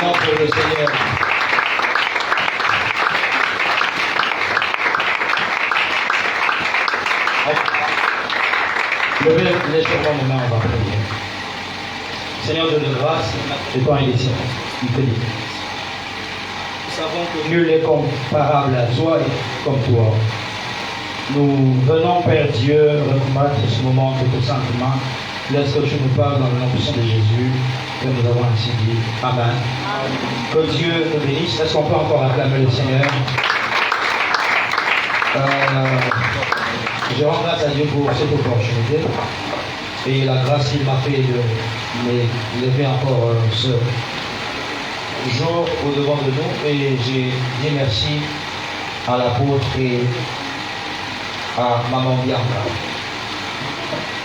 acclamons pour le Seigneur. Levez légèrement nos mains, on va prier. Seigneur Dieu de grâce, et toi il est Seigneur, il te dit. Nous savons que nul n'est comparable à toi et comme toi. Nous venons, Père Dieu, remettre ce moment tout simplement. Laisse que tu nous parles dans le nom puissant de Jésus, que nous avons ainsi dit. Amen. Que Dieu nous bénisse. Est-ce qu'on peut encore acclamer le Seigneur? Je rends grâce à Dieu pour cette opportunité et la grâce qu'il m'a fait de lever encore ce jour au devant de nous. Et j'ai dit merci à l'apôtre et à Maman Bianca.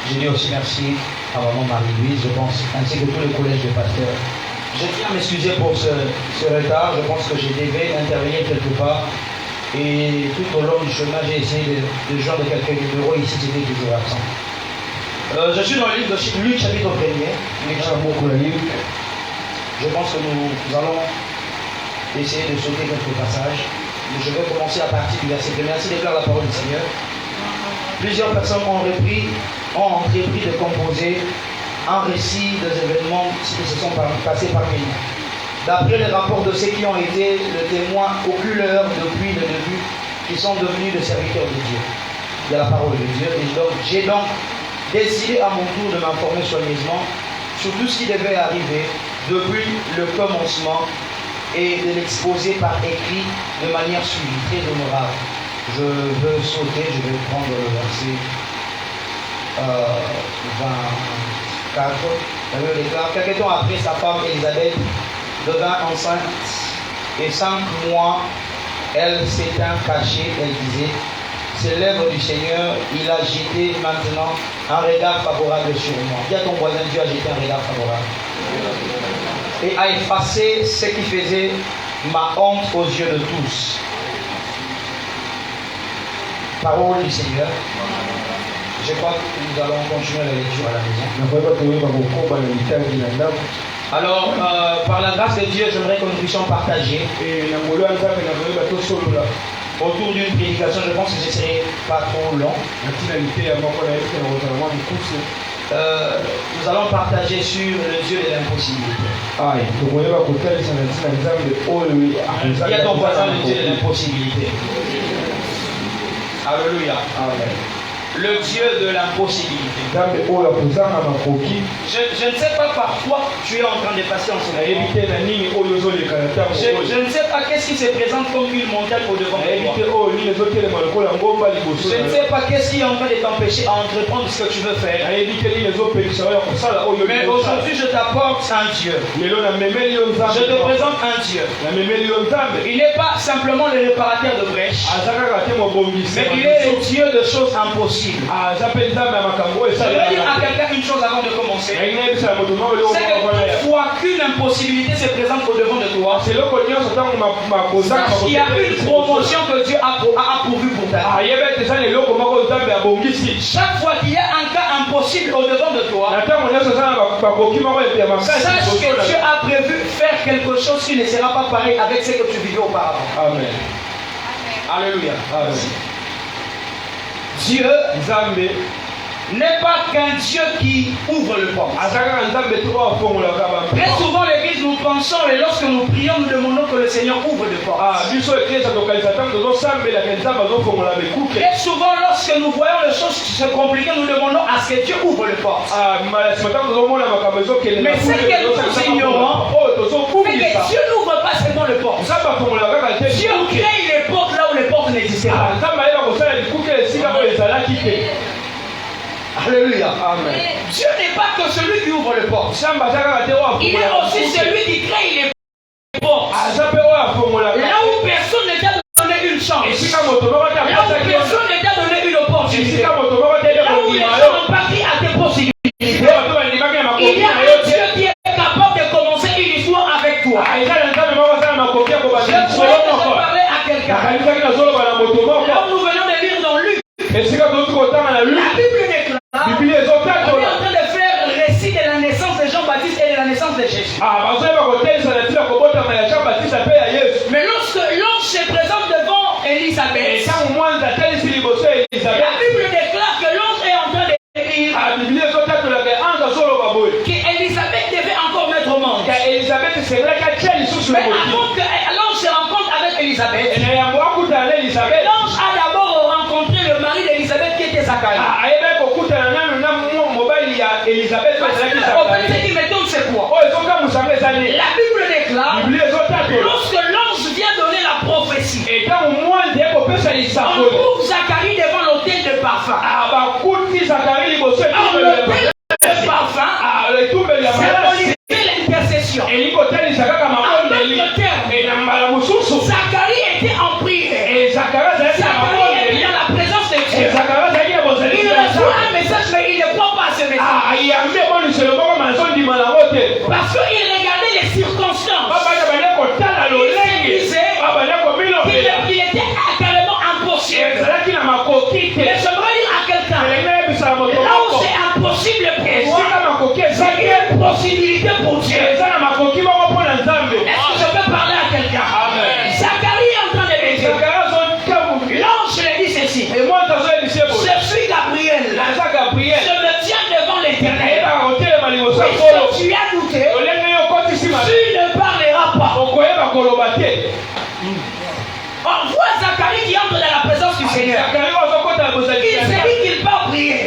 J'ai dit aussi merci à Maman Marie-Louise, je pense, ainsi que tous les collèges de pasteurs. Je tiens à m'excuser pour ce retard. Je pense que j'ai devais intervenir quelque part. Et tout au long du chemin, j'ai essayé de joindre quelques numéros. Ici, j'étais toujours absent. Je suis dans le livre de Luc, chapitre 1er. Luc, chapitre 1er. Je pense que nous allons essayer de sauter quelques passages. Je vais commencer à partir du verset 1er. Ainsi déclare la parole du Seigneur. Plusieurs personnes ont entrepris de composer un récit des événements qui se sont passés parmi nous. D'après les rapports de ceux qui ont été le témoin oculaire depuis le début, qui sont devenus des serviteurs de Dieu, de la parole de Dieu. Et donc, j'ai donc décidé à mon tour de m'informer soigneusement sur tout ce qui devait arriver depuis le commencement et de l'exposer par écrit de manière suivie, très honorable. Je veux sauter, je vais prendre le verset 24. Quelques temps après, sa femme Élisabeth devint enceinte et 5 mois, elle s'étant cachée, elle disait, c'est l'œuvre du Seigneur, il a jeté maintenant un regard favorable sur moi. Dis à ton voisin, Dieu a jeté un regard favorable. Et a effacé ce qui faisait ma honte aux yeux de tous. Parole du Seigneur. Je crois que nous allons continuer la lecture à la maison. Alors, par la grâce de Dieu, j'aimerais que nous puissions partager autour d'une prédication. Je pense que ce ne serait pas trop long. Nous allons partager sur le Dieu de l'impossibilité. Il y a ton voisin le Dieu de l'impossibilité. Alléluia. Amen. Le Dieu de l'impossibilité. Je ne sais pas par quoi tu es en train de passer en ce moment. Je ne sais pas qu'est-ce qui se présente comme une montagne au devant de toi. Je ne sais pas qu'est-ce qui est en train de t'empêcher à entreprendre ce que tu veux faire. Mais aujourd'hui, je t'apporte un Dieu. Je te présente un Dieu. Il n'est pas simplement le réparateur de brèches, mais il est le Dieu de choses impossibles. J'aimerais dire à quelqu'un une chose avant de commencer. C'est que toute fois qu'une impossibilité se présente au devant de toi, sache qu'il y a une promotion que Dieu a pourvue pour ta vie. Chaque fois qu'il y a un cas impossible au devant de toi, sache que Dieu a prévu faire quelque chose qui ne sera pas pareil avec ce que tu vivais auparavant. Amen. Alléluia. Amen. Dieu n'est pas qu'un Dieu qui ouvre le port. Très souvent l'église nous pensons et lorsque nous prions nous demandons que le Seigneur ouvre le port. Très souvent lorsque nous voyons les choses se compliquer nous demandons à ce que Dieu ouvre le port. Mais ce que nous ignorons c'est que Dieu n'ouvre pas seulement le port. Dieu crée les portes là où les portes n'existaient pas. Alléluia. Amen. Dieu n'est pas que celui qui ouvre les portes. Il est aussi celui qui crée les portes. Là où personne ne t'a donné une chance. Là où personne ne t'a donné une opportunité. Là où les gens ont pas pris à tes possibilités. Il y a un Dieu qui est capable de commencer une histoire avec toi. Je voulais te parler à quelqu'un. Là où nous venons de lire dans Luc. La Bible déclare. On est en train de faire le récit de la naissance de Jean-Baptiste et de la naissance de Jésus. Mais lorsque l'ange se présente devant Élisabeth, la Bible déclare que l'ange est en train de dire qu'Élisabeth devait encore mettre au monde. Mais avant que l'ange se rencontre avec Élisabeth, l'ange a d'abord rencontré le mari d'Élisabeth qui était Zacharie. En fait, ce qui m'étonne, c'est quoi? La Bible déclare, lorsque l'ange vient donner la prophétie, on trouve Zacharie devant l'autel de parfum. Le parfum symbolisait l'intercession. En d'autres termes, Zacharie était en prière. Zacharie était dans la présence de Dieu. Il reçoit un message, mais il ne croit pas à ce message. Parce qu'il regardait les circonstances. Il disait qu'il était carrément impossible. Mais j'aimerais dire à quelqu'un, là où c'est impossible pour moi, c'est une possibilité pour Dieu. Est-ce que je peux parler à quelqu'un? Zacharie est en train de me dire, l'ange lui dit ceci: je suis Gabriel, je me tiens devant l'Éternel. Puisque tu as douté, tu ne parleras pas. On voit Zacharie qui entre dans la présence du Seigneur. Il s'est dit qu'il va prier.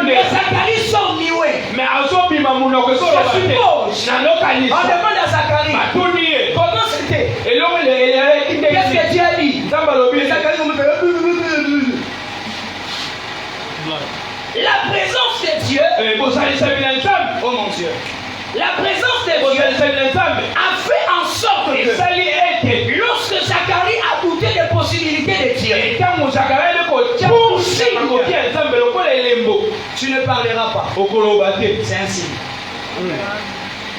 Mais Zacharie sort muet. Je suppose. On demande à Zacharie, comment c'était? Qu'est-ce que Dieu a dit? La présence de Dieu, oh mon Dieu, la présence de Dieu a fait en sorte que lorsque Zacharie a douté des possibilités de Dieu, pour signe, tu ne parleras pas. C'est ainsi.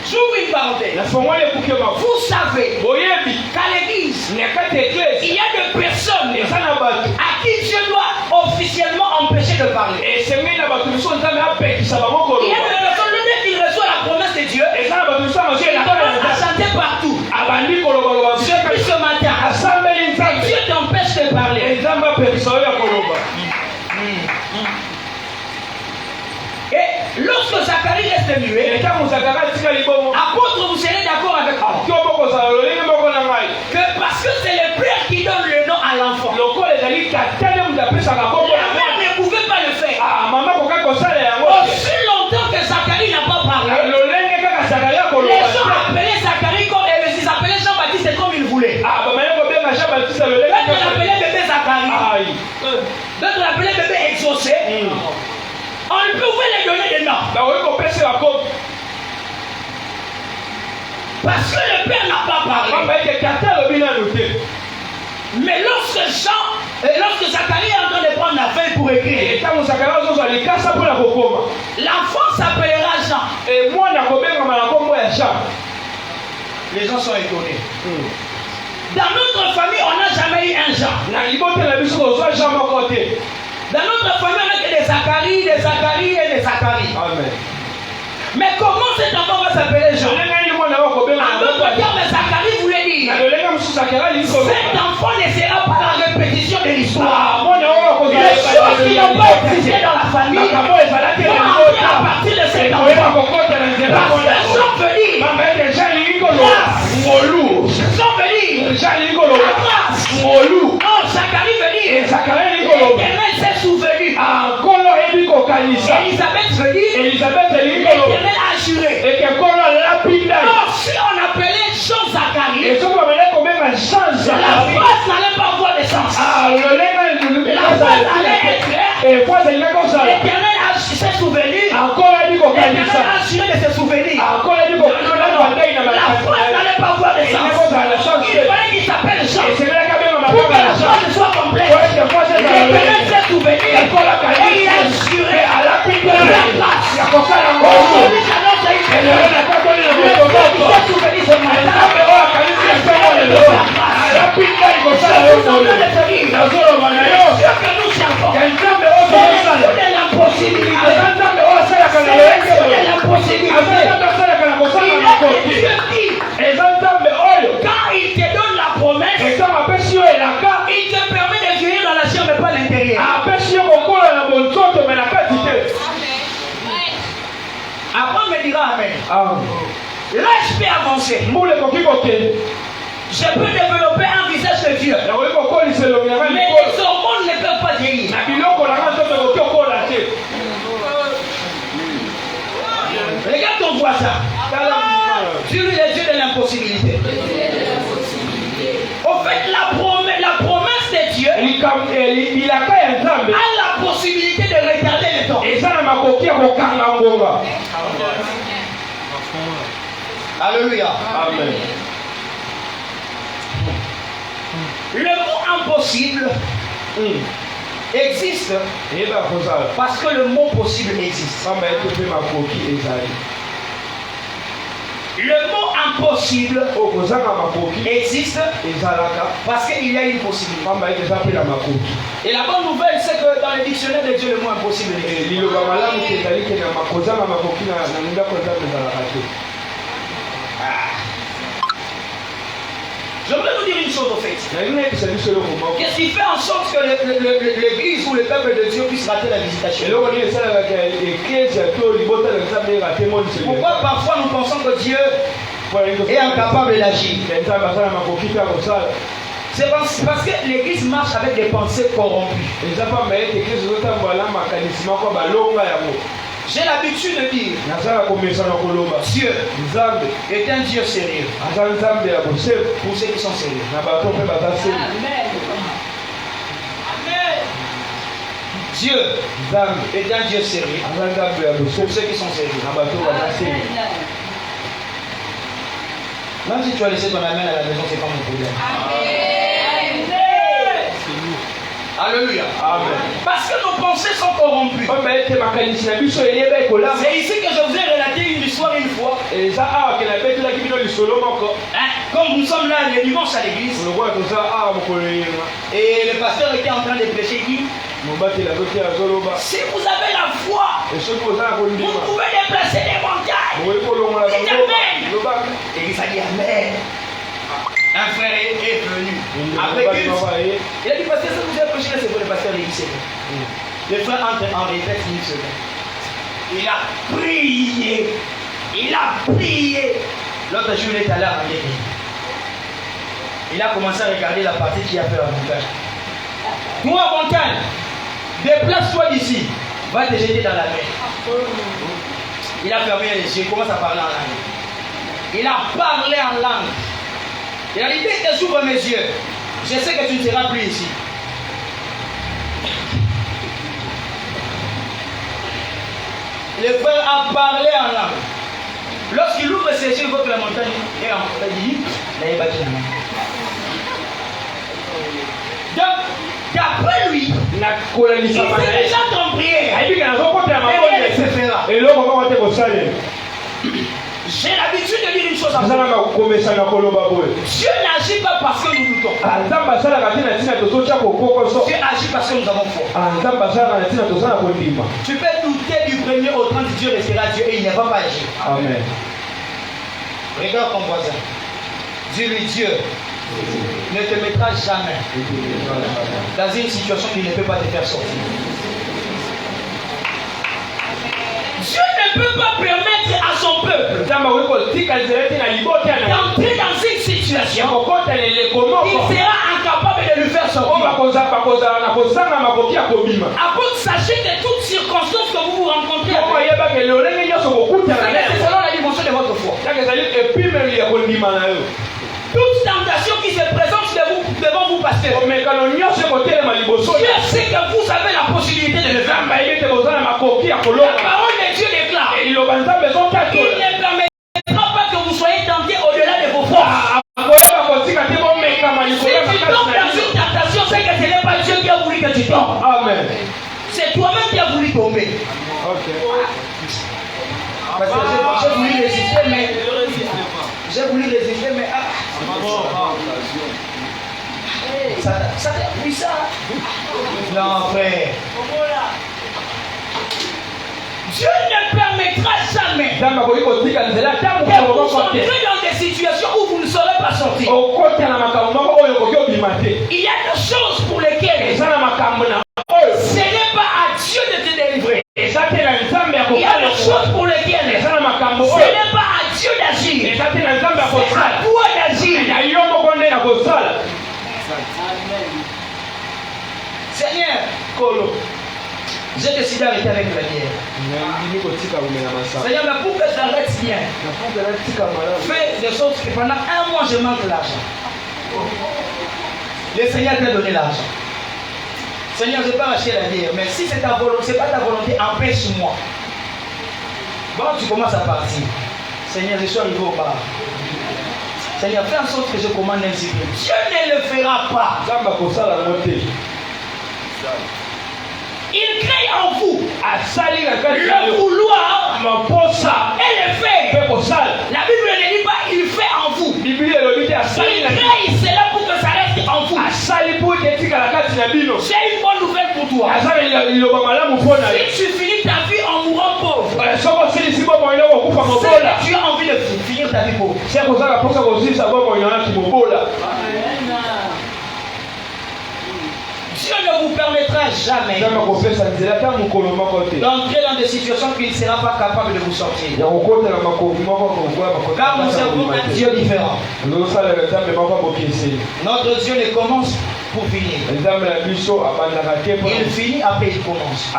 J'ouvre une parenthèse. Vous savez qu'à l'église, il y a des personnes à qui Dieu doit officiellement empêcher de parler. Il y a des personnes, le dès qu'il reçoit la promesse de Dieu, il commence à chanter partout. Depuis ce matin, Dieu t'empêche de parler. Et lorsque Zacharie reste muet, apôtre, vous serez d'accord avec moi que parce que c'est le père qui donne le nom à l'enfant, la mère ne pouvait pas le faire. Aussi longtemps que Zacharie n'a pas parlé, les gens appelaient Zacharie comme ils appelaient Jean-Baptiste comme ils voulaient. D'autres l'appelaient bébé Zacharie, d'autres l'appelaient bébé exaucé. On pouvait les donner des noms. Parce que le père n'a pas parlé. Mais lorsque Zacharie est en train de prendre la feuille pour écrire, l'enfant s'appellera Jean. Les gens sont étonnés. Dans notre famille, on n'a jamais eu un Jean. Dans notre famille, on a que des Zacharie, des Zacharie et des Zacharie. Amen. Mais comment cet enfant va s'appeler Jean? En d'autres termes, Zacharie voulait dire, cet enfant ne sera pas la répétition de l'histoire. Les choses qui n'ont pas existé dans la famille vont entrer à partir de cet enfant. Parce que Jean veut dire grâce. Jean veut dire la grâce. Non, Zacharie veut dire l'Éternel s'est souvenu. Élisabeth veut dire l'Éternel a assuré. Alors si on appelait Jean Zacharie, la phrase n'allait pas avoir de sens. La phrase allait être claire. L'Éternel s'est souvenu. L'Éternel a assuré de se souvenir. La phrase n'allait pas avoir de sens. Il fallait qu'il s'appelle Jean. Pour que la phrase soit complète. L'Éternel s'est souvenu. Et il a assuré de la grâce. Aujourd'hui, j'annonce à une personne. Le Dieu qui s'est souvenu ce matin. Il Dieu dit, quand il te donne la promesse, il te permet de vieillir dans la chair mais pas l'intérieur. Après, on me dira Amen. Là, je peux avancer. Je peux développer un visage de vieux. Mais les hormones ne peuvent pas vieillir. Regarde ton voisin. Dieu est le Dieu de l'impossibilité. Au fait, la promesse de Dieu a la possibilité de retarder le temps. Alléluia. Amen. Le mot impossible existe parce que le mot possible existe. Le mot impossible existe parce qu'il y a une possibilité. Et la bonne nouvelle, c'est que dans le dictionnaire de Dieu, le mot impossible existe. J'aimerais vous dire une chose au fait. Qu'est-ce qui fait en sorte que l'église ou le peuple de Dieu puisse rater la visitation? Pourquoi parfois nous pensons que Dieu est incapable d'agir? C'est parce que l'église marche avec des pensées corrompues. J'ai l'habitude de dire Dieu est un Dieu sérieux pour ceux qui sont sérieux. Amen. Dieu est un Dieu sérieux pour ceux qui sont sérieux. Même si tu as laissé ton amen à la maison, c'est pas mon problème. Alléluia. Amen. Parce que nos pensées sont corrompues. C'est ici que je vous ai relaté une histoire une fois. Comme nous sommes là le dimanche à l'église. Et le pasteur était en train de prêcher. Il dit, si vous avez la foi, vous pouvez déplacer les montagnes. Dites Amen. Et il s'est dit Amen. Un frère est venu avec une. Il a dit, pasteur, ça vous a prêché là, c'est pour le pasteur, il dit c'est bon. Le frère entre en répète une semaine. Il a prié. Il a prié. L'autre jour, il est allé à Mandéni. Il a commencé à regarder la partie qui a fait la montagne. Toi, montagne, déplace-toi d'ici. Va te jeter dans la mer. Il a fermé les yeux, il commence à parler en langue. Il a parlé en langue. Il a dit, dès que j'ouvre mes yeux, je sais que tu ne seras plus ici. Le frère a parlé en langue. Lorsqu'il ouvre ses yeux, il voit que la montagne est en fait. Il dit, il a battu la main. Donc, d'après lui, il s'est déjà en prière. Et rien ne se fera. J'ai l'habitude de dire une chose à vous. Dieu n'agit pas parce que nous doutons. Dieu agit parce que nous avons foi. Tu peux douter du 1er au 30, Dieu restera Dieu et il ne va pas agir. Amen. Regarde ton voisin. Dis-lui, Dieu ne te mettra jamais dans une situation qui ne peut pas te faire sortir. Dieu ne peut pas permettre à son peuple d'entrer dans une situation il sera incapable de le faire sortir. Après, sachez que toutes circonstances que vous vous rencontrez, c'est selon la dimension de votre foi. Toute tentation qui se présente devant vous, pasteur, Dieu sait que vous avez la possibilité de le faire. La parole de Dieu déclare il ne permettra pas que vous soyez tentés au-delà de vos forces. Si tu tombes dans une tentation, c'est que ce n'est pas Dieu qui a voulu que tu tombes. Amen. C'est toi-même qui as voulu tomber. Parce que j'ai voulu résister, mais ça t'a pris ça. Non, frère. Dieu ne permettra jamais que vous entrez dans des situations où vous ne saurez pas sortir. Il y a des choses pour lesquelles ce n'est pas à Dieu de te délivrer. Il y a des choses pour lesquelles ce n'est pas à Dieu d'agir. C'est à toi d'agir. Seigneur, j'ai décidé d'arrêter avec la bière. Seigneur, mais pour que j'arrête bien, fais de sorte que pendant un mois je manque l'argent. Le Seigneur t'a donné l'argent. Seigneur, je ne vais pas acheter la bière, mais si c'est ta volonté, c'est pas ta volonté, empêche-moi. Bon, tu commences à partir. Seigneur, je suis arrivé au bar. Seigneur, fais en sorte que je commande un petit peu. Dieu ne le fera pas. Il crée en vous le vouloir et le faire. La Bible ne dit pas il fait en vous. Il crée cela pour que ça reste en vous. J'ai une bonne nouvelle pour toi. Si tu finis ta vie en mourant pauvre, c'est que tu as envie de finir ta vie pauvre. Dieu ne vous permettra jamais d'entrer dans des situations qu'il ne sera pas capable de vous sortir. Car nous servons un Dieu différent. Notre Dieu ne commence pour finir. Il finit, après il commence.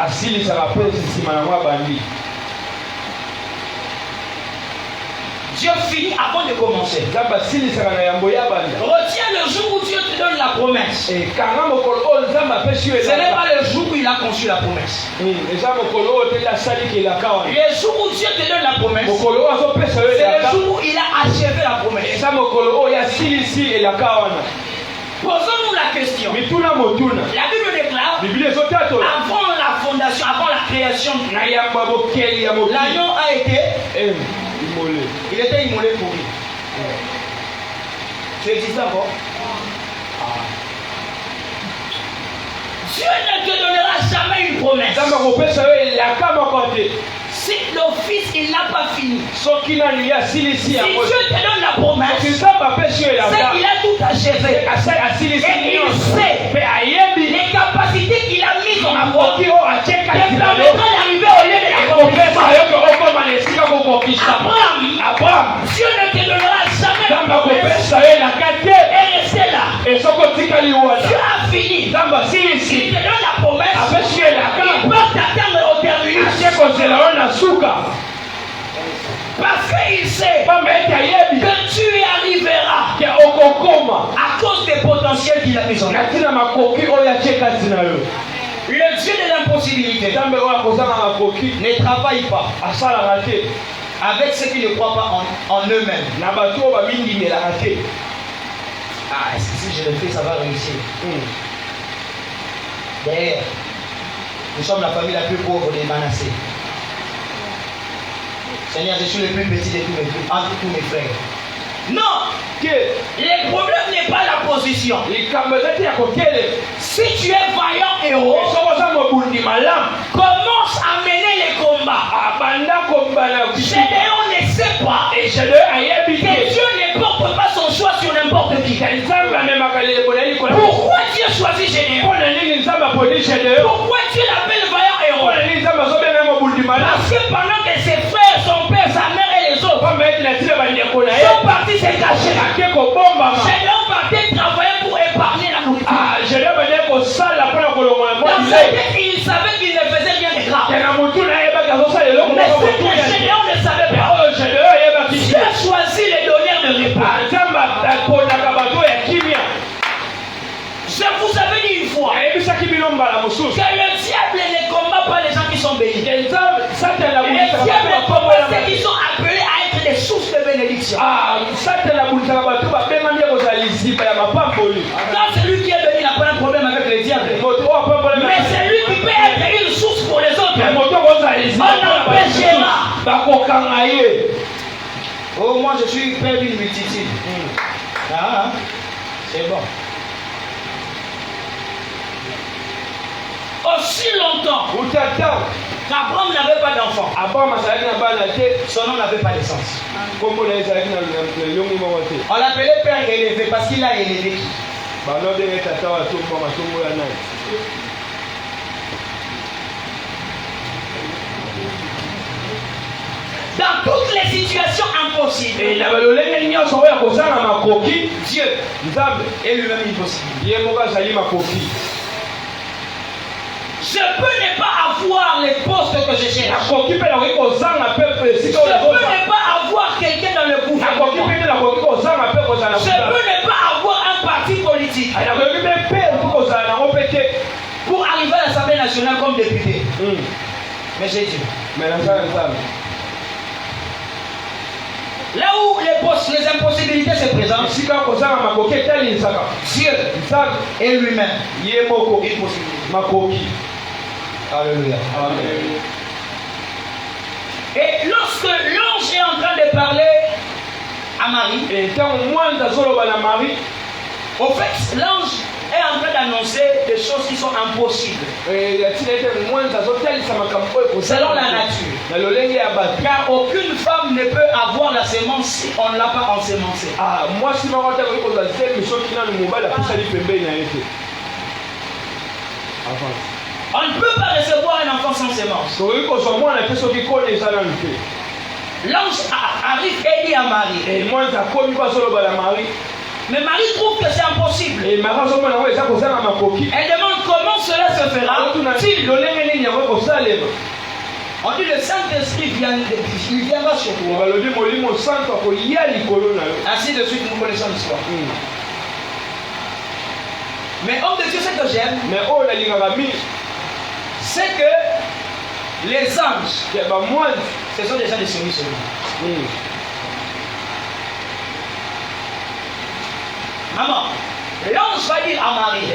Dieu finit avant de commencer. Retiens le jour où Dieu te donne la promesse. Ce n'est pas le jour où il a conçu la promesse. Le jour où Dieu te donne la promesse, c'est le jour où il a achevé la promesse. Posons-nous la question. La Bible déclare, avant la fondation, avant la création, l'agneau a été il était immolé pour lui. Tu existes encore? Dieu ne te donnera jamais une promesse. Si l'office il n'a pas fini, si Dieu te donne la promesse, c'est qu'il a tout achevé. Et il sait les capacités qu'il a mises en toi te permettra d'arriver au lieu de la promesse. Abraham, Dieu ne te donnera jamais la promesse et rester là. Dieu a fini. Il te donne la promesse. Il peut t'attendre au terminus. Parce qu'il sait que tu y arriveras à cause des potentiels qu'il a mis en toi. Le Dieu de l'impossibilité ne travaille pas avec ceux qui ne croient pas en eux-mêmes. Est-ce que si je le fais, ça va réussir? D'ailleurs, nous sommes la famille la plus pauvre des Manassés. Seigneur, je suis le plus petit entre tous mes frères. Non! Le problème n'est pas la position. Si tu es vaillant héros, commence à mener les combats. Gédéon ne sait pas que Dieu ne porte pas son choix sur n'importe qui. Pourquoi Dieu choisit Gédéon? Pourquoi Dieu l'appelle vaillant héros? Parce que pendant que ses frères, son père, sa mère et les autres sont partis se cacher. Gédéon partait travailler pour épargner la nourriture. Dans sa tête, il savait qu'il ne faisait rien de grave. Mais ce que Gédéon ne savait pas, Dieu a choisi les donneurs de repas. Je vous avais dit une fois que le diable ne combat pas les gens qui sont bénis. Le diable combat ceux qui sont appelés à être des sources de bénédiction. Quand celui qui est béni n'a pas un problème avec le diable, mais c'est lui qui peut être une source pour les autres. On empêchera. Oh, moi je suis père d'une multitude. C'est bon. Aussi longtemps que Abraham n'avait pas d'enfant. Son nom n'avait pas de sens. On l'appelait père élevé parce qu'il a élevé. Dans toutes les situations impossibles, Dieu est lui-même impossible. Je peux ne pas avoir les postes que je cherche. Je peux ne pas avoir quelqu'un dans le gouvernement. Je peux ne pas avoir un parti politique pour arriver à l'Assemblée nationale comme député. Mais j'ai Dieu. Là où les impossibilités se présentent, Dieu est lui-même impossible. Alléluia. Et lorsque l'ange est en train de parler à Marie, au fait, l'ange est en train d'annoncer des choses qui sont impossibles selon la nature. Car aucune femme ne peut avoir la sémence si on ne l'a pas ensemencée. On ne peut pas recevoir un enfant sans sémence. L'ange arrive et dit à Marie. Mais Marie trouve que c'est impossible. Elle demande comment cela se fera. On dit le Saint-Esprit viendra sur toi. Ainsi de suite, nous connaissons l'histoire. Mais homme de Dieu, ce que j'aime, c'est que les anges, ce sont des gens de service. Maman, l'ange va dire à Marie,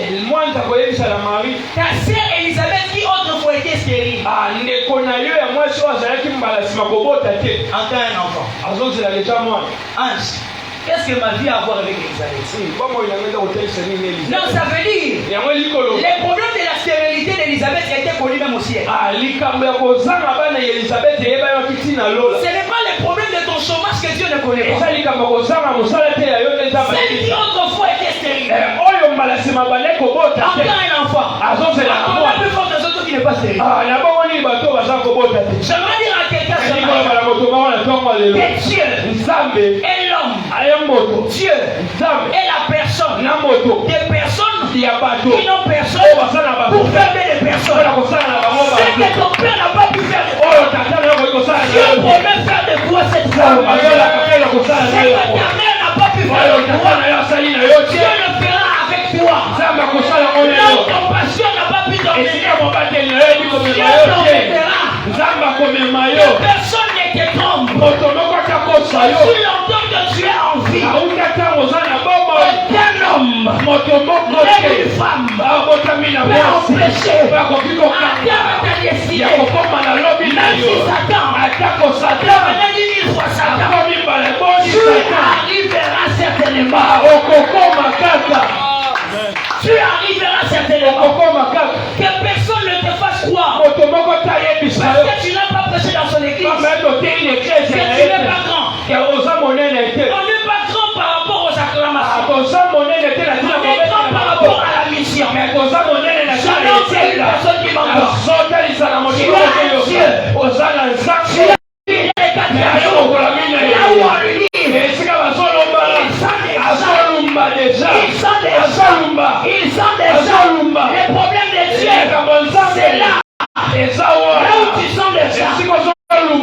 ta sœur Elisabeth qui autrefois était stérile, entend un enfant. Ange, qu'est-ce que ma vie a à voir avec Elisabeth? Non, ça veut dire les problèmes de la stérilité d'Elisabeth étaient connus même au ciel. Ce n'est pas le problème de ton chômage que Dieu ne connaît pas. Celle qui autrefois était stérile entend un enfant. On a plus fort des autres qui n'est pas stérile. J'aimerais dire à quelqu'un que Dieu est l'homme. Dieu est la personne. Des personnes qui n'ont personne pour faire des personnes. Ce que ton père n'a pas pu faire de toi, Dieu promet faire de toi cette femme. Ce que ta mère n'a pas pu faire de toi, Dieu le fera avec toi. Là où ton pasteur n'a pas pu dormir, Dieu t'emmènera. Personne ne te trompe. Si longtemps que tu es en vie, aucun homme, même une femme, peut empêcher à terme ta destinée. Même si Satan devenait 10 000 fois Satan, tu arriveras certainement. Tu arriveras certainement. Que personne ne te fasse croire parce que tu n'as pas prêché dans son église que tu n'es pas grand. On n'est pas grand par rapport aux acclamations. On est grand par rapport à la mission. J'annonce qu'il y a une personne qui m'entend. Tu as un Dieu. Tu as les 4 jours. Là où on lui dit, il sent déjà les problèmes de Dieu. C'est là. Là où tu sens déjà.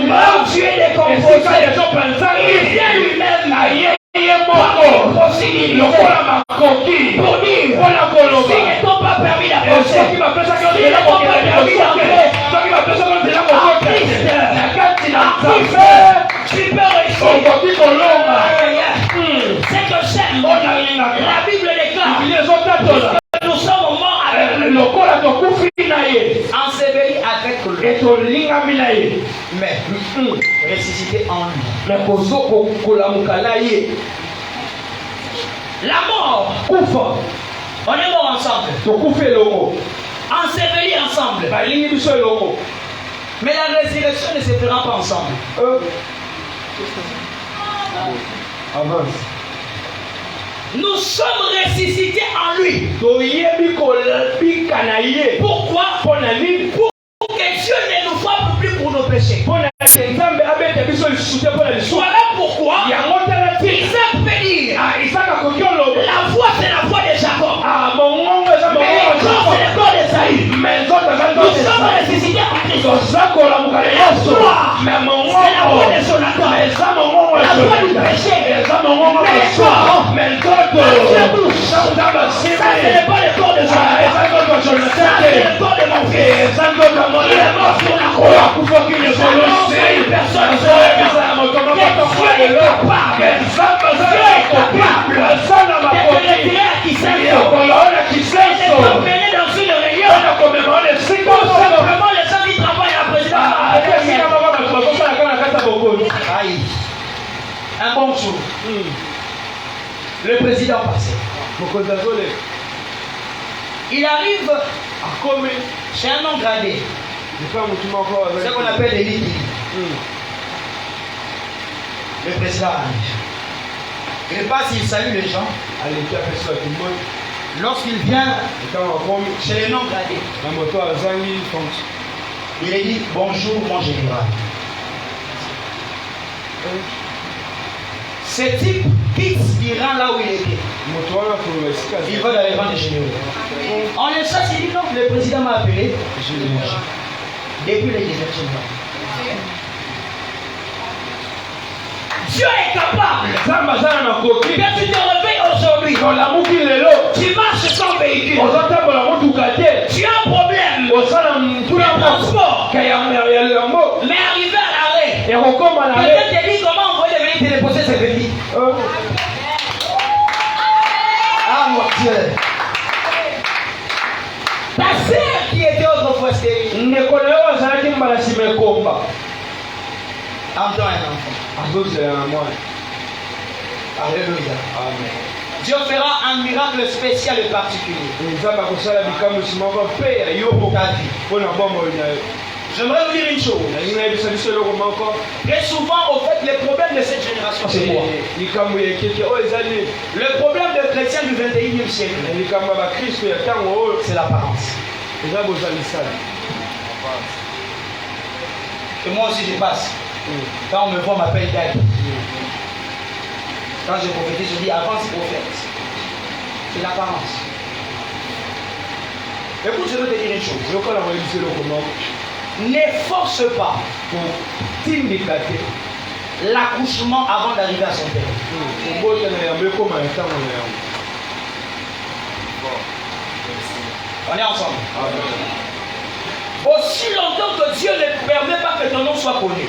Là où tu es décomposé. Il vient lui-même. Pour dire, s'ils ne t'ont pas permis d'approcher, s'ils ne t'ont pas permis d'entrer, tu peux réussir. C'est que j'aime. La Bible déclare que nous sommes morts avec lui, ensevelis avec lui, mais ressuscité en lui. La mort, on est mort ensemble, ensevelis ensemble. Mais la résurrection ne se fera pas ensemble. Avance. Nous sommes ressuscités en lui. Pourquoi? Pour que Dieu ne nous frappe plus pour nos péchés. Voilà pourquoi Isaac peut dire la foi c'est la foi de Jacob. Mais le corps c'est le corps d'Esaïe. Nous sommes ressuscités en Christ. La foi c'est la foi de Jonathan. La foi du péché. Mais le corps ça c'est pas le corps de Jonathan. Ça c'est le corps de mon fils. Il est mort sur la croix. C'est une personne seule. Dieu est capable de te retirer à Kisenso et de t'emmener dans une réunion où simplement les gens qui travaillent à la présidence. Un bon jour, le président passait. Il arrive chez un non gradé, ce qu'on appelle les lits. Le président arrive. Il passe, il salue les gens. Lorsqu'il vient chez les non gradés, il est dit bonjour mon général. Ce type quitte l'Iran là où il était. Il va dans les rangs des généraux. On le chasse, il dit non, le président m'a appelé. Depuis les généraux. Dieu est capable. Quand tu te réveilles aujourd'hui, tu marches sans véhicule. Tu as un problème de transport. Mais arrivé à l'arrêt, peut-être te dit comment on va venir te déposer ce véhicule. Ah mon Dieu. Ta sœur qui était autrefois stérile. Entends un enfant. Alléluia. Amen. Dieu fera un miracle spécial et particulier. J'aimerais vous dire une chose. Très souvent, au fait, les problèmes de cette génération, c'est quoi? Le problème des chrétiens du 21e siècle, c'est l'apparence. Et moi aussi, je passe. Quand on me voit, on m'appelle Dad. Quand je prophétise, je dis avance prophète. C'est l'apparence. Écoute, je veux te dire une chose. Ne force pas l'accouchement avant d'arriver à son père. On est ensemble. Aussi longtemps que Dieu ne permet pas que ton nom soit connu.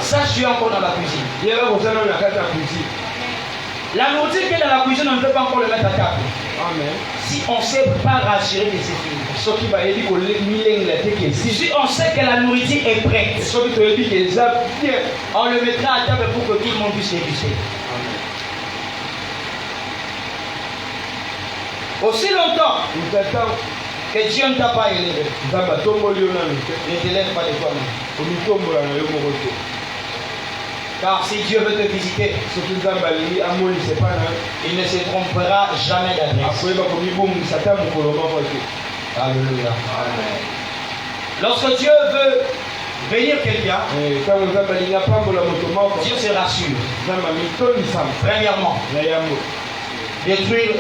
Sache tu es encore dans la cuisine. La nourriture qui est dans la cuisine, on ne peut pas encore le mettre à table. Amen. Si on ne sait pas rassurer de ses filles. Si on sait que la nourriture est prête, on le mettra à table pour que tout le monde puisse déguster. Aussi longtemps que Dieu ne t'a pas élevé, ne t'élève pas de toi-même. Car si Dieu veut te visiter, il ne se trompera jamais d'adresse. Alléluia. Lorsque Dieu veut bénir quelqu'un, Dieu se rassure. Premièrement, détruire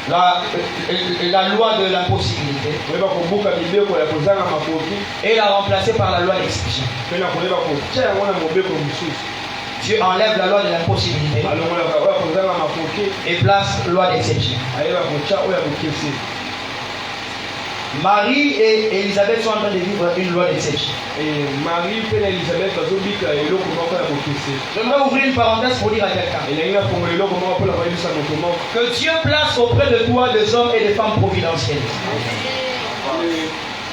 la loi de l'impossibilité et la remplacer par la loi d'exception. Dieu enlève la loi de l'impossibilité et place la loi d'exception. Marie et Élisabeth sont en train de vivre une loi d'exception. J'aimerais ouvrir une parenthèse pour dire à quelqu'un que Dieu place auprès de toi des hommes et des femmes providentielles.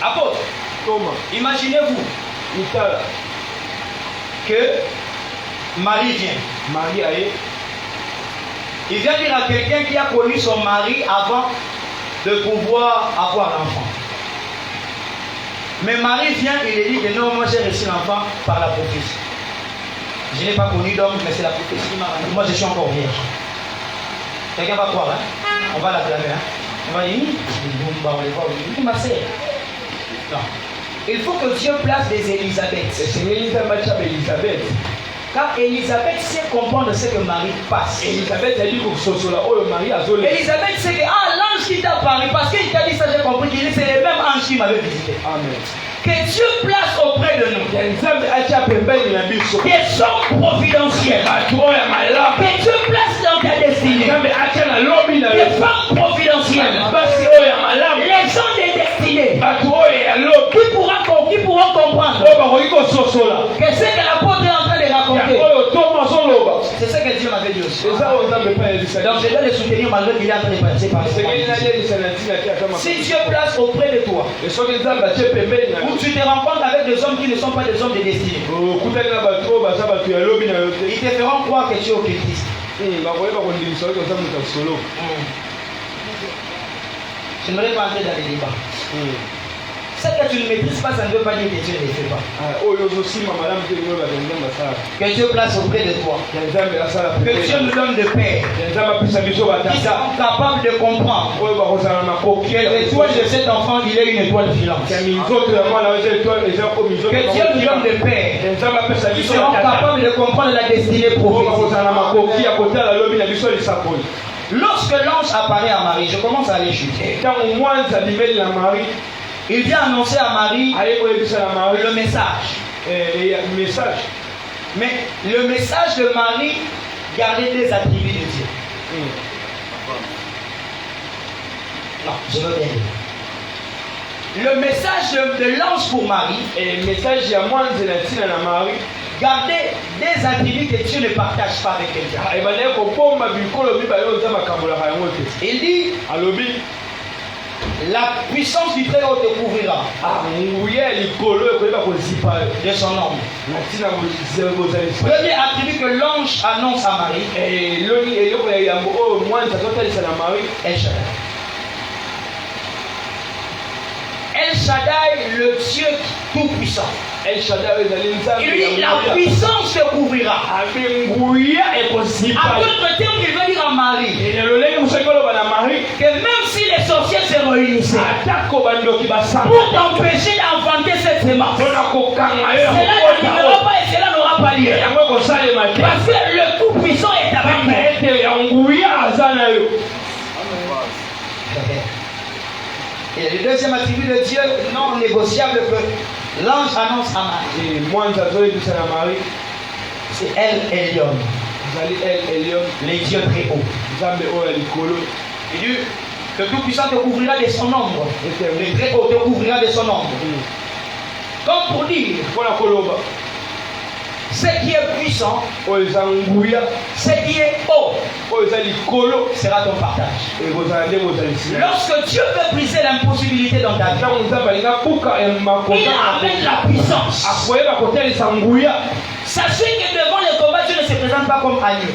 Apôtre, imaginez-vous que Marie vient. Il vient dire à quelqu'un qui a connu son mari avant de pouvoir avoir l'enfant. Mais Marie vient et lui dit que non, moi j'ai reçu l'enfant par la prophétie. Je n'ai pas connu d'homme, mais c'est la prophétie qui m'a rendu. Moi je suis encore vierge. Quelqu'un va croire, hein? On va l'acclamer, hein? On va dire, oui, ma sœur. Non. Il faut que Dieu place des Élisabeth. C'est Elisabeth. Car Élisabeth sait comprendre ce que Marie passe. Elisabeth a dit que ce soit Marie a zolé. Élisabeth sait que l'ange qui t'a parlé, parce qu'il t'a dit ça, j'ai compris qu'il c'est le même ange qui m'avait visité. Amen. Que Dieu place auprès de nous Des hommes providentiels. Que Dieu place dans ta destinée des femmes providentielles. Les gens des destinées qui pourront comprendre que c'est que l'apôtre est en train de raconter. C'est ce que Dieu m'avait dit aussi. Donc je dois le soutenir malgré qu'il est en train de passer par ce. Si Dieu place auprès de toi, où tu te rencontres avec des hommes qui ne sont pas des hommes de destinée, ils te feront croire que tu es occultiste. Je n'aurais pas entrer dans les débats. Ce que tu ne maîtrises pas, ça ne veut pas dire que Dieu ne le fait pas. Que Dieu place auprès de toi. Que Dieu nous donne de paix. Qui sont capables de comprendre que l'étoile de cet enfant, il est une étoile filante. Que Dieu nous donne de paix. Qui seront capables de comprendre la destinée prophétique. Lorsque l'ange apparaît à Marie, je commence à aller chuter. Il vient annoncer à Marie le message. Mais le message de Marie gardait des attributs de Dieu. Non, je veux bien dire. Le message de l'ange pour Marie gardait des attributs que Dieu ne partage pas avec quelqu'un. Il dit la puissance du Très-Haut te couvrira de son ombre. Premier attribut que l'ange annonce à Marie, El Shaddai, le Dieu tout-puissant. Il dit la puissance te couvrira. À d'autres termes, il veut dire à Marie que même si les sorciers se réunissaient pour t'empêcher d'enfanter cette semence, cela n'arrivera pas et cela n'aura pas lieu. Parce que le tout-puissant est avec nous. Et le deuxième attribut de Dieu non négociable que l'ange annonce à Marie, c'est El Elyon, les dieux très hauts. Il dit que le tout-puissant te couvrira de son ombre. Le très haut te couvrira de son ombre. Comme pour dire, ce qui est puissant, ce qui est haut, sera ton partage. Lorsque Dieu veut briser l'impossibilité dans ta vie, il amène la puissance. Sachez que devant les combats, Dieu ne se présente pas comme agneau.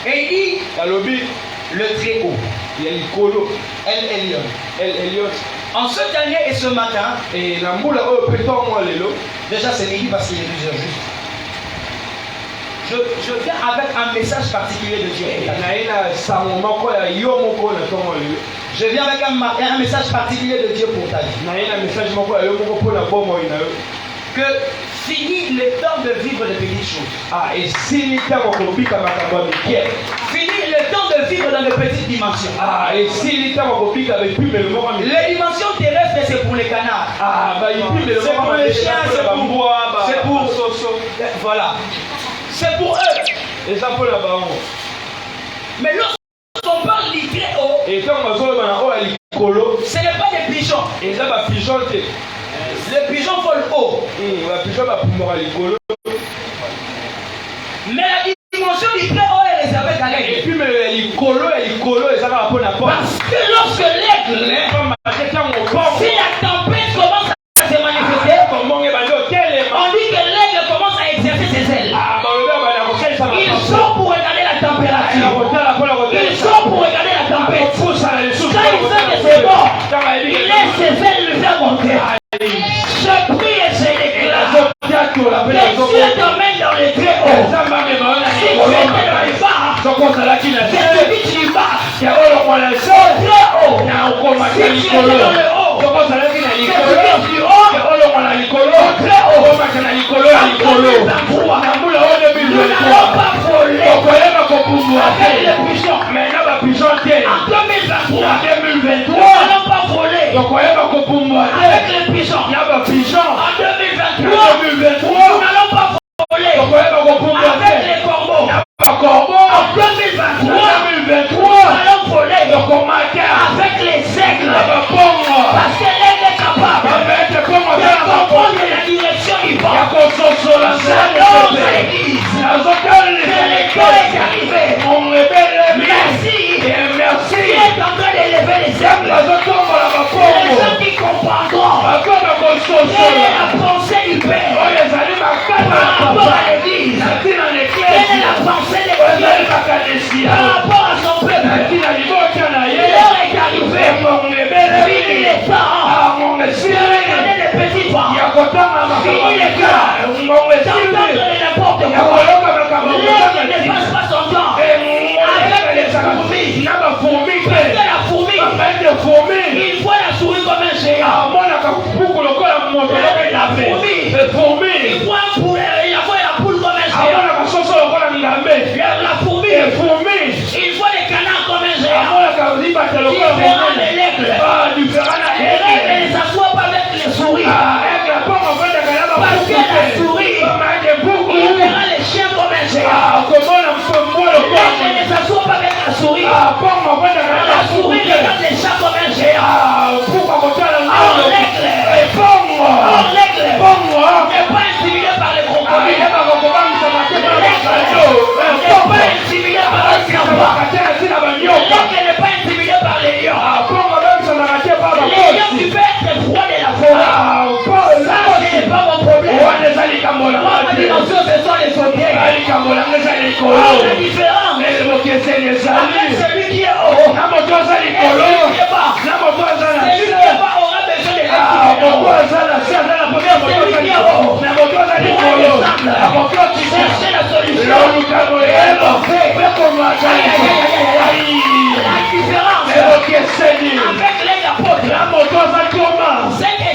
Et il dit le très haut, El Elyon. En ce dernier et ce matin, déjà c'est midi parce qu'il est plusieurs justes. Je viens avec un message particulier de Dieu. Je viens avec un message particulier de Dieu pour ta vie. Que fini le temps de vivre de petites choses. Fini le temps de vivre dans de petites dimensions. Les dimensions terrestres, c'est pour les canards. C'est pour les chiens, c'est pour voilà. C'est pour eux. Mais lorsqu'on parle du très haut, ce n'est pas des pigeons. Les pigeons volent haut. Mais la dimension du très haut est réservée à l'aigle. Parce que lorsque l'aigle, si la tempête commence à se manifester, on dit que l'aigle commence à exercer ses ailes. Il sort pour regarder la température. Il sort pour regarder la Si tu étais dans le haut, tu es plus haut, nous n'allons pas voler avec les pigeons. En 2023, nous n'allons pas voler avec les pigeons. En 2023, nous n'allons pas voler avec les corbeaux. En 2023, nous allons voler avec les aigles. Parce que l'aigle est capable de comprendre la direction du vent. J'annonce à l'église que l'école est arrivée. Merci. Tu es en train d'élever les aigles. Les gens qui comprendront quelle est la pensée du Père par rapport à l'église. Quelle est la pensée de Dieu par rapport à son peuple. L'heure est arrivée. Fini les temps. Regardez les petits pas. Fini les temps. D'entendre n'importe quoi. L'heure ne passe pas son temps. Avec les fourmis. Parce que la fourmi, il voit la souris comme un géant. La fourmi, il voit la poule comme un géant. La fourmi, il voit les canards comme un géant. Différent de l'aigle. L'aigle ne s'assoit pas avec les souris. Parce que la souris, il verra les chiens comme un géant. L'aigle ne s'assoit pas avec la souris. La souris regarde les chats comme un géant. Or l'aigle n'est pas intimidé par les crocodiles. L'aigle n'est pas intimidé par les serpents. L'aigle n'est pas intimidé par les lions. Les lions du père c'est froid de la forêt. Ça ce n'est pas mon problème. Moi ma dimension ce sont les sauterelles. La différence avec celui qui est haut. Celui qui est bas. Celui qui est bas aura besoin de celui qui est haut pourra descendre. Chercher la solution. La différence avec les apôtres, c'est que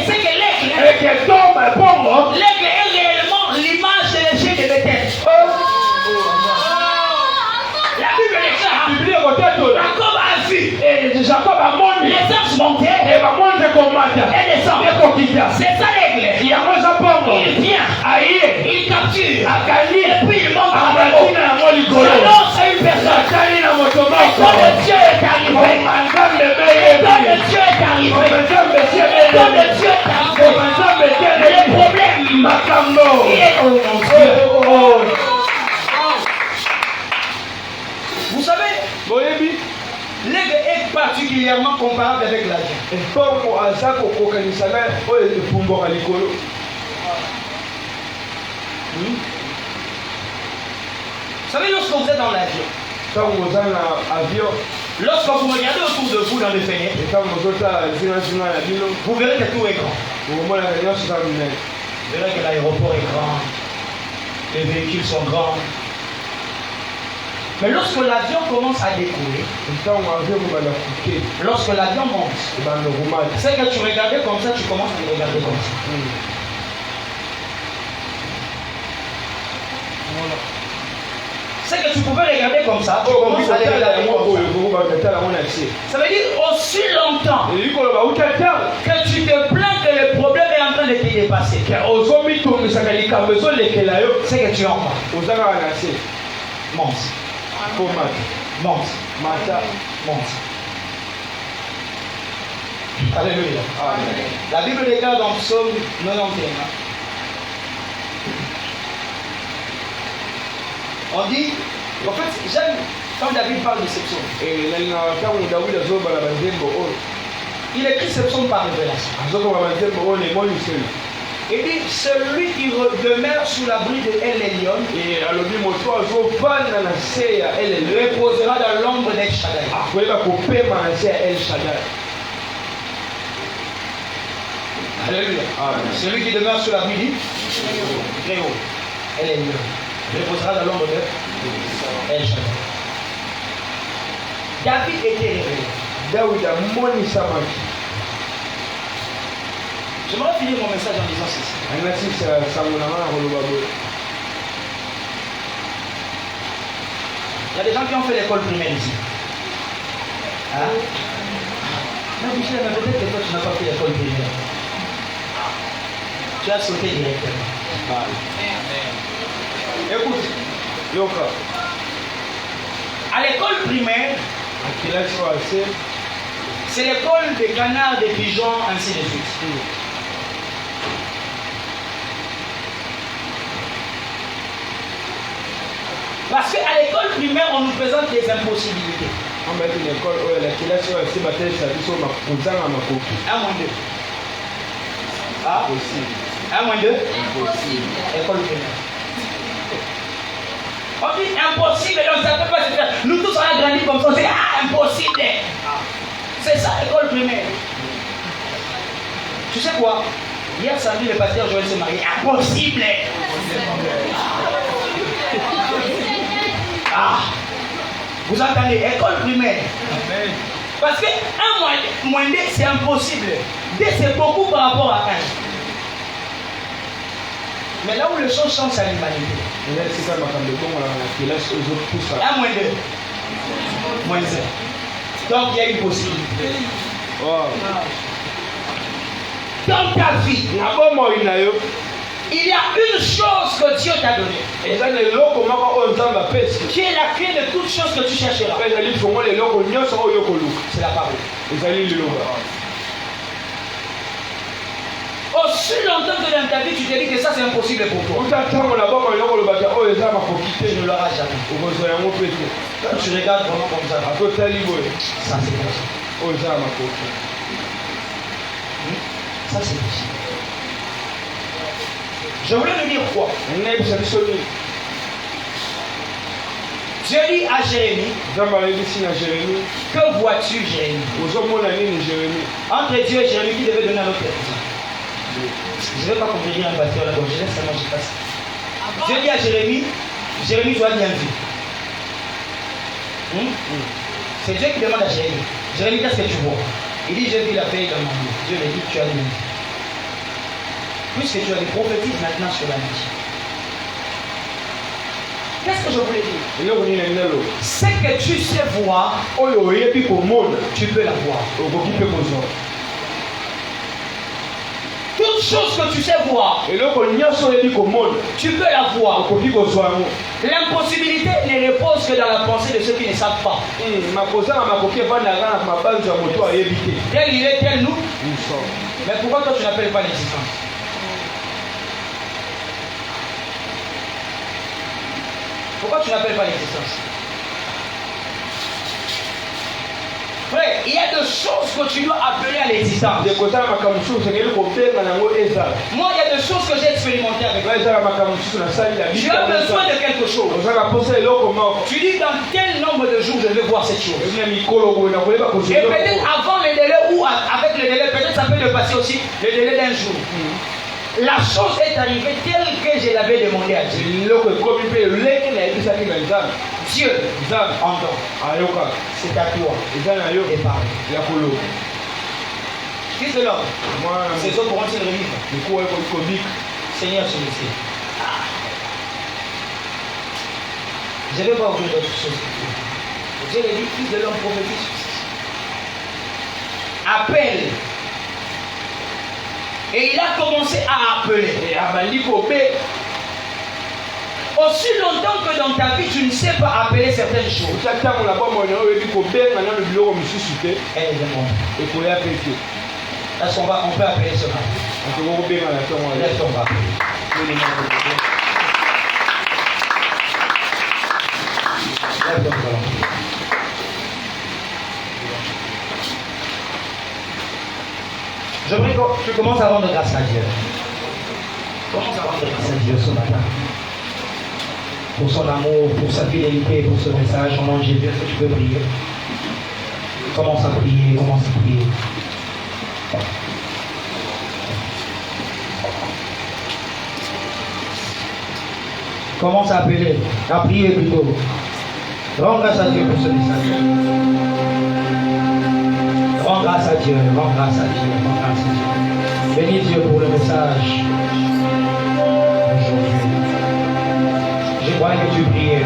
l'aigle est réellement l'image de l'échec de Bethel. La Bible déclare Jacob a vu les anges monter et descendre. C'est ça l'aigle. Il vient, il capture, et puis il monte en haut. J'annonce à une personne. L'école de Dieu est arrivée. L'école de Dieu est arrivée. L'école de Dieu est arrivée. Les problèmes. Vous savez, l'aigle est particulièrement comparable avec l'avion. Vous savez, lorsque vous êtes dans l'avion, lorsque vous regardez autour de vous dans les fenêtres, vous verrez que tout est grand. Vous verrez que l'aéroport est grand, les véhicules sont grands. Mais lorsque l'avion commence à décoller, lorsque l'avion monte, c'est que tu regardais comme ça, tu commences à le regarder comme ça. C'est que tu pouvais regarder comme ça, tu commences à le regarder comme ça. Ça veut dire aussi longtemps que tu te plains que le problème est en train de te dépasser. C'est que tu es en bas. Monte. Monte. Alléluia. Amen. La Bible déclare dans Psaume 91. On dit, en fait, j'aime quand David parle de ce psaume. Il écrit ce psaume par révélation. Il dit, celui qui demeure sous l'abri de El Elyon reposera dans l'ombre d'El Shaddai. Alléluia. Celui qui demeure sous l'abri du très haut, El Elyon, reposera dans l'ombre d'El Shaddai. David était révélé. J'aimerais finir mon message en disant ceci. Il y a des gens qui ont fait l'école primaire ici. Hein? Non, Michel, mais peut-être que toi tu n'as pas fait l'école primaire. Tu as sauté directement. Écoute, à l'école primaire, c'est l'école des canards, des pigeons, ainsi de suite. Parce qu'à l'école primaire, on nous présente des impossibilités. 1 moins 2. Ah, 1 moins 2. Impossible. École primaire. On dit impossible, donc ça ne peut pas se faire. Nous tous on a grandi comme ça, on dit impossible. C'est ça l'école primaire. Tu sais quoi? Hier samedi, le pasteur Joël s'est marié. Impossible. Ah, vous entendez, école primaire. Parce que 1 moins 2, c'est impossible. 2, c'est beaucoup par rapport à 1. Mais là où les choses changent, c'est l'humanité. 1 moins 2. Moins 1. Donc il y a une possibilité. Dans ta vie, il y a une chose que Dieu t'a donnée. Qui est la clé de toutes choses que tu chercheras. C'est la parole. Aussi longtemps que dans ta vie tu te dis que ça c'est impossible pour toi, tu ne l'auras jamais. Quand tu regardes vraiment comme ça, ça c'est possible. Ça c'est possible. Je voulais nous dire quoi? Dieu dit à Jérémie, que vois-tu Jérémie? Entre Dieu et Jérémie, qui devait donner un autre exemple? Je ne vais pas contredire un pasteur là, donc je laisse seulement je passe. Dieu dit à Jérémie, Jérémie, tu as bien vu. C'est Dieu qui demande à Jérémie, Jérémie, qu'est-ce que tu vois? Il dit, j'ai vu la paix dans mon Dieu. Dieu lui dit, tu as bien vu. Puisque tu as des prophétises maintenant sur la vie. Qu'est-ce que je voulais dire? Ce que tu sais voir, tu peux la voir. Toute chose que tu sais voir, tu peux la voir. L'impossibilité ne repose que dans la pensée de ceux qui ne savent pas. Tel il est, tel nous. Mais pourquoi toi tu n'appelles pas l'existence? Pourquoi tu n'appelles pas l'existence? Frère, il y a des choses que tu dois appeler à l'existence. Moi, il y a des choses que j'ai expérimentées avec toi. Tu as besoin de quelque chose. Tu dis dans quel nombre de jours je vais voir cette chose. Et peut-être avant le délai ou avec le délai, peut-être ça peut dépasser aussi le délai d'un jour. La chose est arrivée telle que je l'avais demandé à Dieu. Dieu entend. C'est à toi et parle. Fils de l'homme, ces hommes pourront-ils revivre? Seigneur celui-ci. Je ne vais pas ouvrir d'autres choses. Dieu lui dit, fils de l'homme prophétise. Appelle. Et il a commencé à appeler. Aussi longtemps que dans ta vie, tu ne sais pas appeler certaines choses. Est-ce qu'on peut appeler ce matin? Est-ce qu'on va appeler? J'aimerais que tu commences à rendre grâce à Dieu. Commence à rendre grâce à Dieu ce matin. Pour son amour, pour sa fidélité, pour ce message. Au nom de Jésus, est-ce que tu peux prier? Commence à prier, commence à prier. Commence à appeler, à prier plutôt. Rends grâce à Dieu pour ce message. grâce à Dieu, rends grâce à Dieu, rends grâce à Dieu. Bénis Dieu pour le message aujourd'hui. Je crois que tu priais.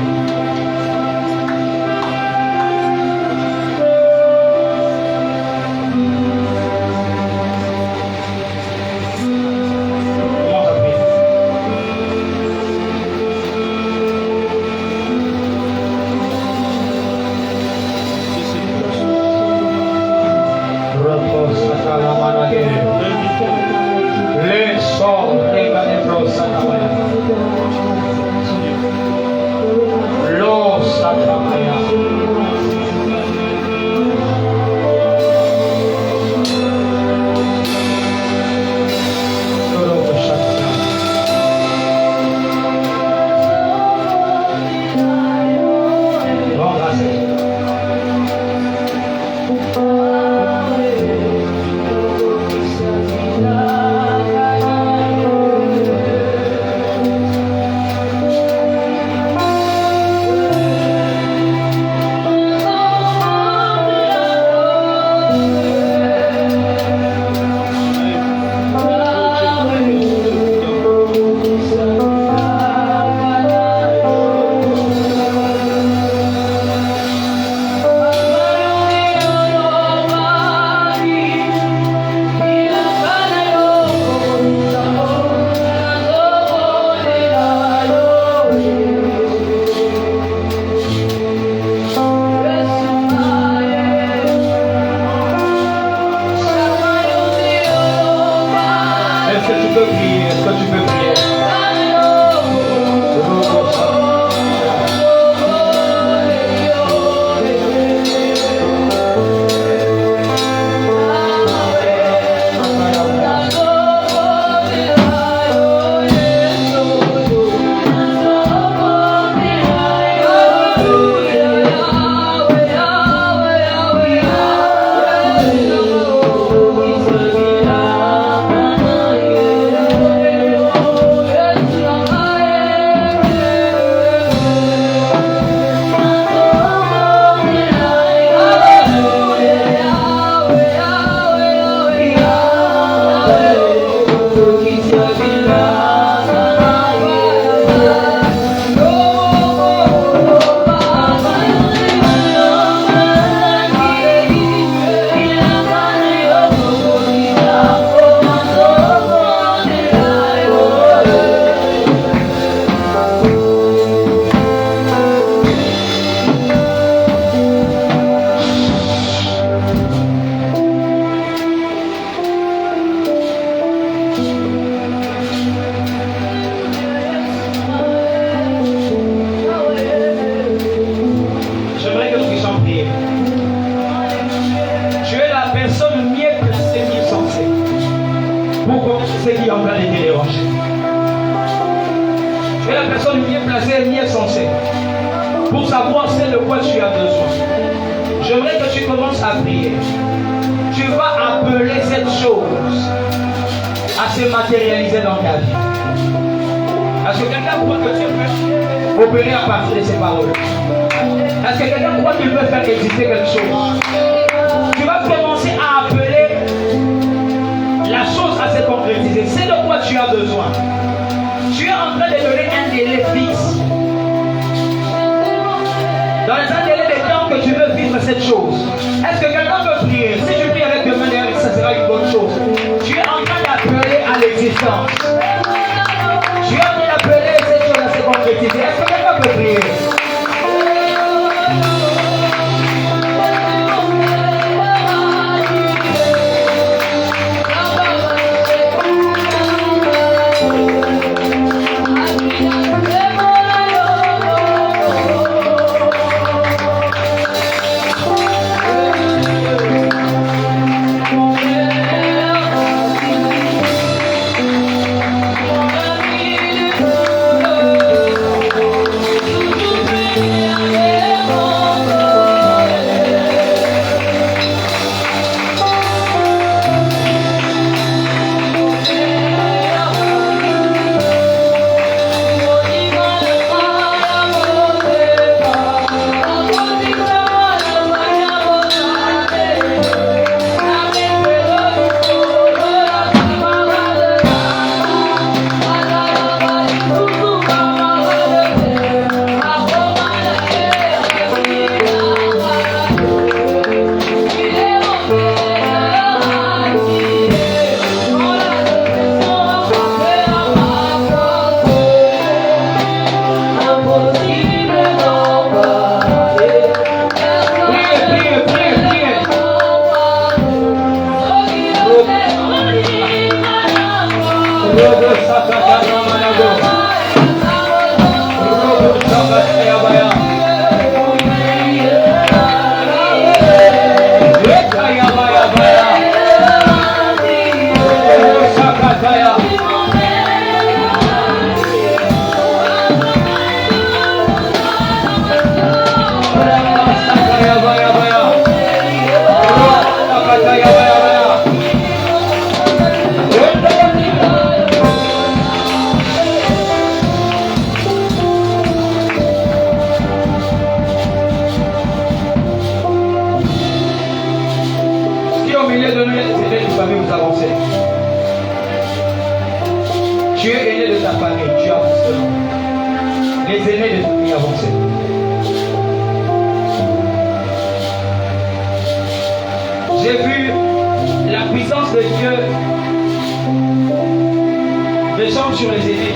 Sur les aînés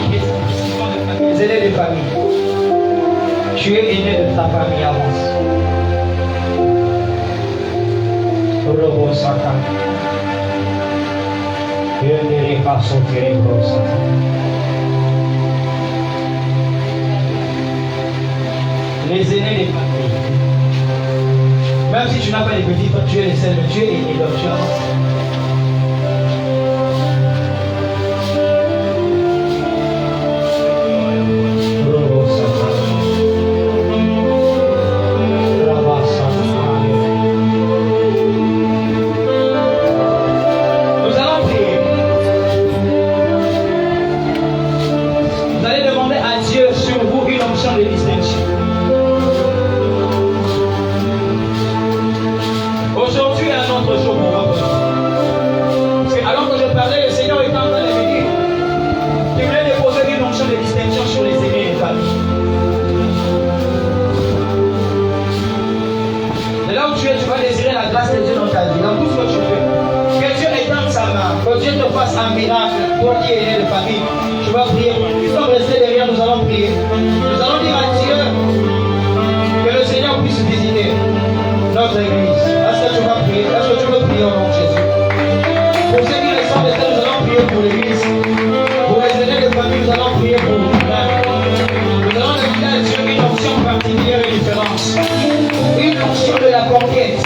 les aînés de famille. Tu es aîné de ta famille, avance. Robo Satan. Je n'irai pas sauter les grosses. Les aînés des familles. Même si tu n'as pas les petits, tu es les seuls, tu es aîné, donc tu avances. Un miracle pour qui est né de famille. Je vais prier. Ils sont restés derrière, nous allons prier. Nous allons dire à Dieu que le Seigneur puisse visiter notre église. Est-ce que tu vas prier? Est-ce que tu veux prier au nom de Jésus? Pour ceux qui ne sont restés, nous allons prier pour l'église. Pour les aînés de famille, nous allons prier pour vous-même. Nous allons demander à Dieu une onction particulière et différente. Une onction de la conquête.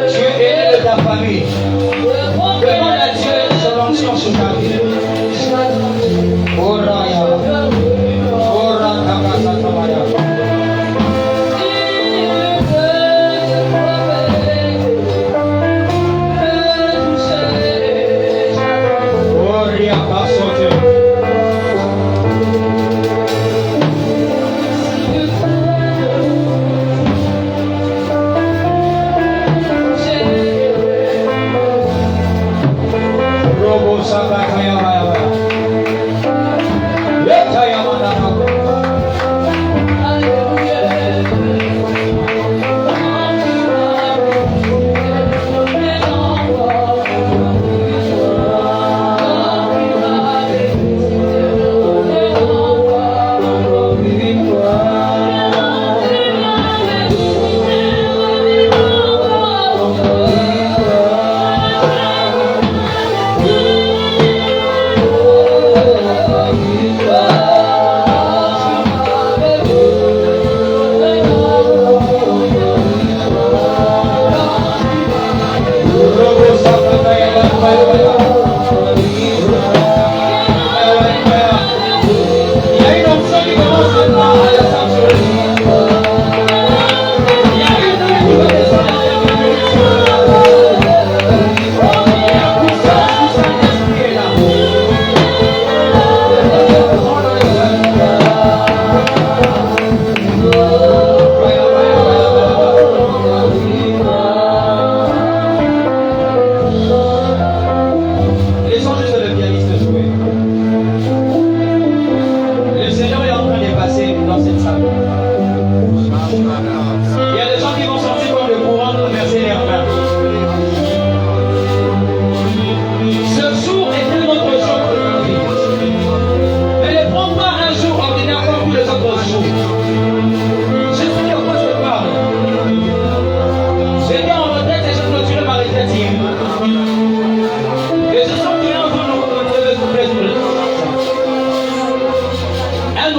Tu es aîné de ta famille. Demande à Dieu son onction sur ta vie.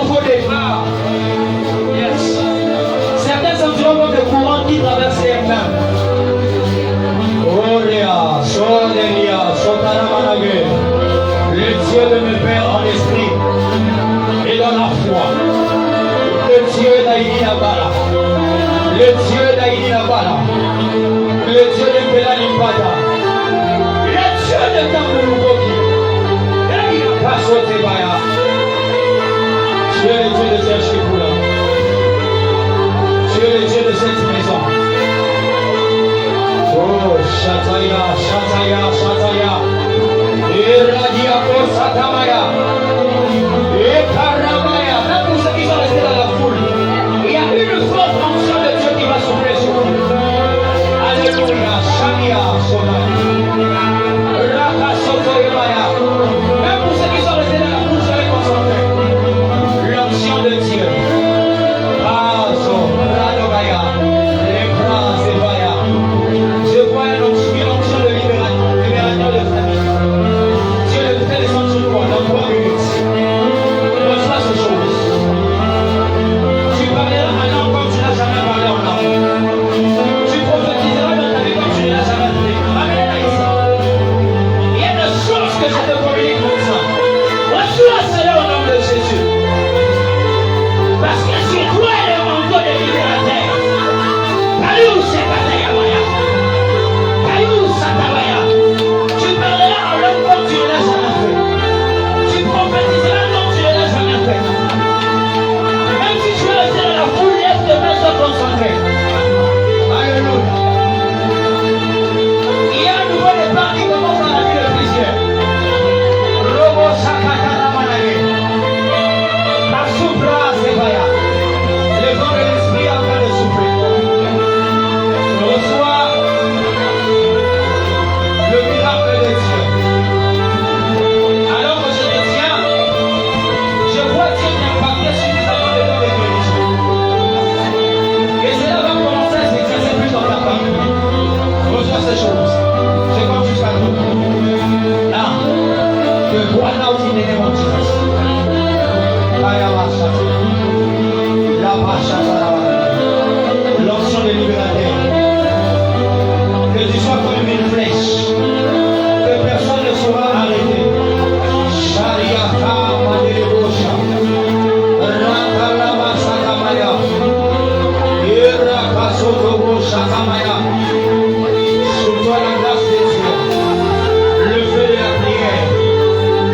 vos départ. Yes. Certains sentiront comme des courants qui traversent les mains. Oria, Sodelia, Sotaramanage. Le Dieu de mes pères en esprit et dans la foi. Le Dieu d'Aïdi Nabala. Le Dieu d'Aïdi Nabala. Le Dieu de Belanipada. Le Dieu de Tamourouboki. Pasotebaya. Tu es le Dieu de Serge Kibula. Tu es le Dieu de cette maison. Oh, Shataya, Shataya, Shataya. Iradia Kosatamaya. Ekaramaya. Même pour ceux qui sont restés dans la foule, il y a une forte onction de Dieu qui va souffler sur vous. Alléluia. Shania Sonaya. Raka Sotoyemaya. Même pour ceux qui sont restés dans la foule, soyez concentrés. L'onction de Dieu. Azo, Radogaya. Lepra, Zevaya. Je vois une onction de libération de famille. Dieu le fait descendre sur toi dans 3 minutes. Reçois ces choses. Tu parleras en langue comme tu n'as jamais parlé en langue. Tu prophétiseras dans ta vie comme tu ne l'as jamais fait. Amenez-la ici. Il y a des choses que je te communique comme ça. Reçois cela au nom de Jésus. Parce que sur toi est le manteau de libérateur. Kayou Sekatayamaya. Kayou Satabaya. Tu parleras en langue comme tu ne l'as jamais fait. Tu prophétiseras comme tu ne l'as jamais fait. Même si tu es resté dans la foule, lève tes mains, sois concentré. Alléluia. Il y a un nouveau départ qui commence dans la vie de plusieurs. Robo Sakatana Manage. La soupra Zebaya. Le vent de l'esprit est en train de souffler. Reçois le miracle de Dieu. Alors que je te tiens, je vois Dieu t'impacter suffisamment de temps de guérison. Et cela va commencer à s'exercer plus dans ta famille. Reçois ces choses. Je compte jusqu'à nous. Là, que voilà où tu n'es pas Jesus. L'onction de libérateur. Que tu sois comme une flèche. Que personne ne sera arrêté. Shariata Madelebosha. Rakalama Sakamaya. Irakasotobo Sakamaya. Sur toi la grâce de Dieu. Le feu de la prière.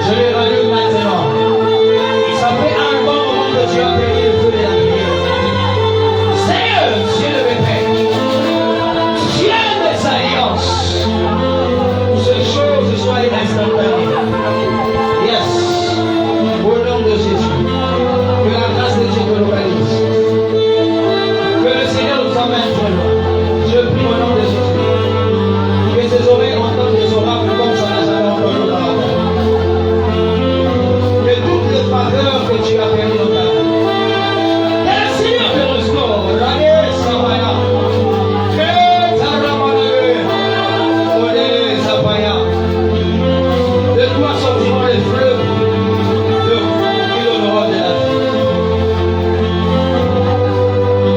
Je les rallume maintenant. Ça fait un bon moment que tu as payé le feu de la prière. Seigneur, Dieu de mes pères, Dieu des alliances, ces choses soient instantanées. Yes, au nom de Jésus, que la grâce de Dieu te localise. Que le Seigneur nous emmène très loin. Je prie au nom de Jésus. Que ses oreilles entendent des oracles comme ça n'a jamais entendu auparavant. Que toutes les faveurs que tu as perdues dans ta vie, que le Seigneur te restaure. Rane Sabaya. Que Taramanae. Odele Sabaya. De toi sortiront les fleuves qui donneront de la vie.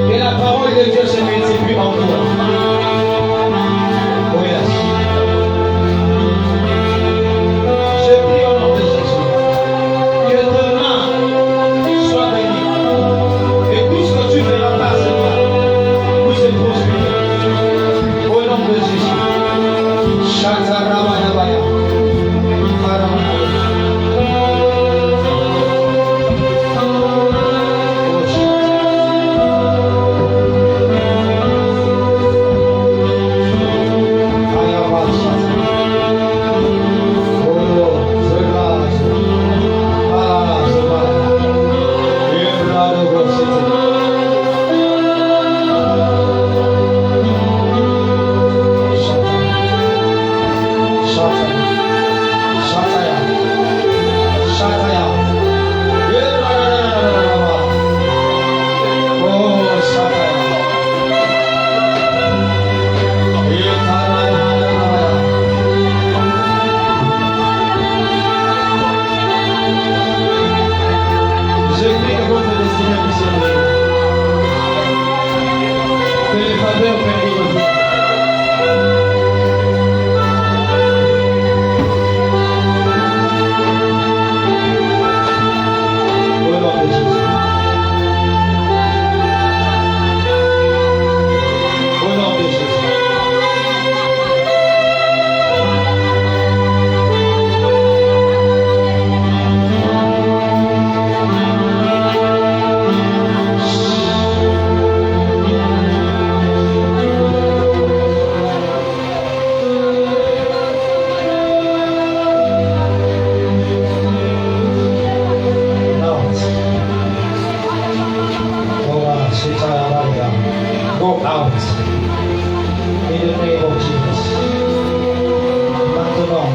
Que la parole de Dieu se multiplie en toi. Oh yes. Je prie au nom de Jésus. Que demain, Seigneur missionnaire. Que les faveurs prennent votre vie. Au nom de Jésus. Au nom de Jésus. Go out in the name of Jesus. Maintenant,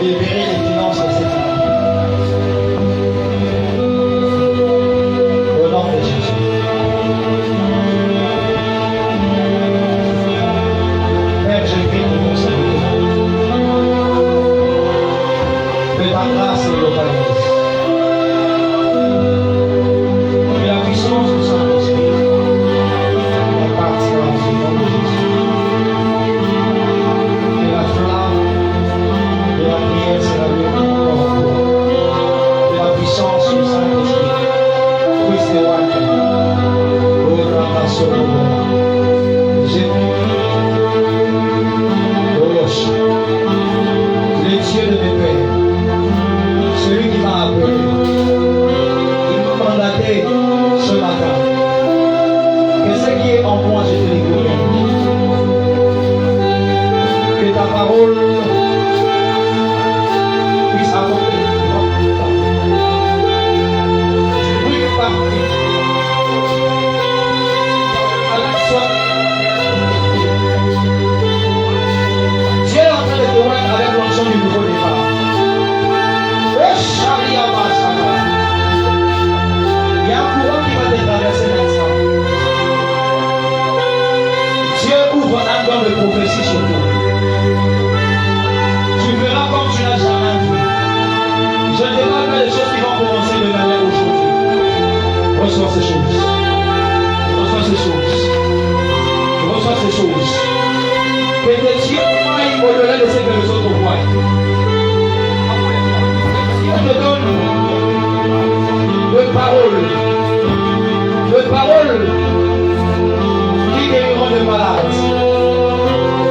libérez les finances de cette femme. Au nom de Jésus. Père, je prie pour ton serviteur. Que ta grâce le localise. Que la puissance du Saint-Esprit le Dieu de mes pères, celui qui m'a appelé, il m'a mandaté ce matin que ce qui est en moi, je te l'écoute. Que ta parole puisse accomplir. Je prie que par Dieu est en train de te voir avec l'onction du nouveau départ. Il y a un courant qui va te traverser maintenant. Dieu ouvre un don de prophétie sur toi. Tu verras comme tu n'as jamais vu. Je ne démarre pas les choses qui vont commencer de manière aujourd'hui. Reçois ces choses. Reçois ces choses. Reçois ces choses. Que tes yeux voient au-delà de ce que les autres voient. On te donne de paroles qui guériront de malades,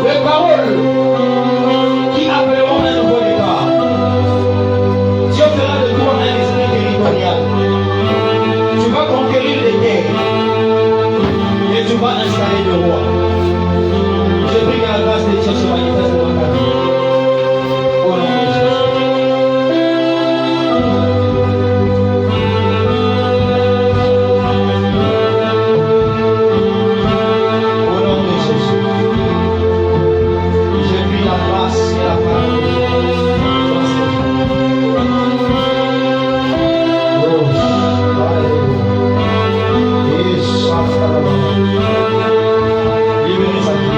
de paroles qui appelleront un nouveau départ. Dieu fera de toi un esprit territorial. Tu vas conquérir les terres et tu vas installer le roi. Je prie que la grâce de Dieu se manifeste dans ta vie. Au nom de Jésus. Au nom de Jésus. Je prie la grâce et la parole dans cette vie. Oh, alléluia. Et libérez sa vie.